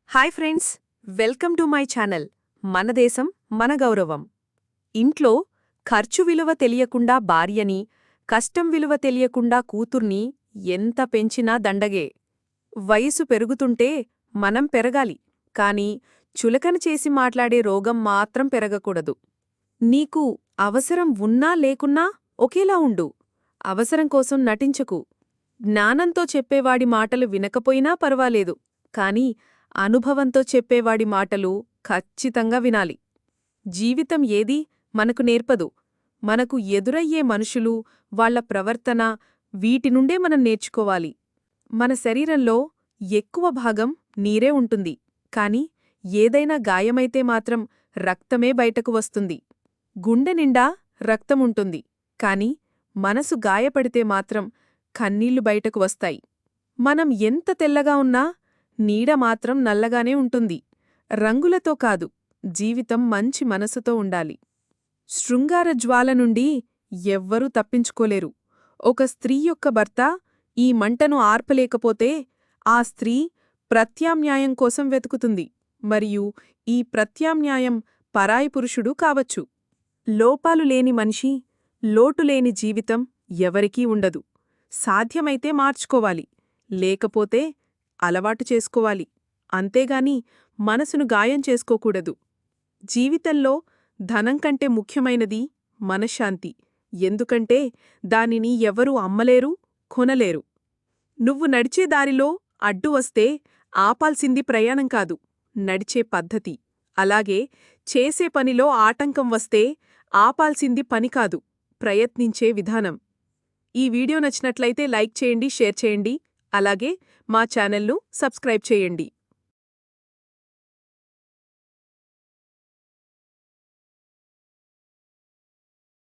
Hi friends, welcome to my channel. మన దేశం మన గౌరవం. ఇంట్లో ఖర్చు విలువ తెలియకుండా భార్యని, కష్టం విలువ తెలియకుండా కూతుర్ని ఎంత పెంచినా దండగే. వయసు పెరుగుతుంటే మనం పెరగాలి, కాని చులకన చేసి మాట్లాడే రోగం మాత్రం పెరగకూడదు. నీకు అవసరం ఉన్నా లేకున్నా ఒకేలా ఉండు. అవసరం కోసం నటించకు. జ్ఞానంతో చెప్పేవాడి మాటలు వినకపోయినా పర్వాలేదు, కాని అనుభవంతో చెప్పేవాడి మాటలు ఖచ్చితంగా వినాలి. జీవితం ఏదీ మనకు నేర్పదు. మనకు ఎదురయ్యే మనుషులు, వాళ్ల ప్రవర్తన, వీటినుండే మనం నేర్చుకోవాలి. మన శరీరంలో ఎక్కువ భాగం నీరే ఉంటుంది, కాని ఏదైనా గాయమైతే మాత్రం రక్తమే బయటకు వస్తుంది. గుండె నిండా రక్తముంటుంది, కాని మనసు గాయపడితే మాత్రం కన్నీళ్లు బయటకు వస్తాయి. మనం ఎంత తెల్లగా ఉన్నా నీడ మాత్రం నల్లగానే ఉంటుంది. రంగులతో కాదు, జీవితం మంచి మనసుతో ఉండాలి. శృంగార జ్వాల నుండి ఎవ్వరూ తప్పించుకోలేరు. ఒక స్త్రీ యొక్క భర్త ఈ మంటను ఆర్పలేకపోతే ఆ స్త్రీ ప్రత్యామ్నాయం కోసం వెతుకుతుంది, మరియు ఈ ప్రత్యామ్నాయం పరాయి పురుషుడు కావచ్చు. లోపాలు లేని మనిషి, లోటులేని జీవితం ఎవరికీ ఉండదు. సాధ్యమైతే మార్చుకోవాలి, లేకపోతే అలవాటు చేసుకోవాలి. అంతేగాని మనసును గాయం చేసుకోకూడదు. జీవితంలో ధనం కంటే ముఖ్యమైనది మనశ్శాంతి. ఎందుకంటే దానిని ఎవరూ అమ్మలేరు, కొనలేరు. నువ్వు నడిచే దారిలో అడ్డు వస్తే ఆపాల్సింది ప్రయాణం కాదు, నడిచే పద్ధతి. అలాగే చేసే పనిలో ఆటంకం వస్తే ఆపాల్సింది పని కాదు, ప్రయత్నించే విధానం. ఈ వీడియో నచ్చినట్లయితే లైక్ చేయండి, షేర్ చేయండి. అలాగే మా ఛానల్ను సబ్స్క్రైబ్ చేయండి.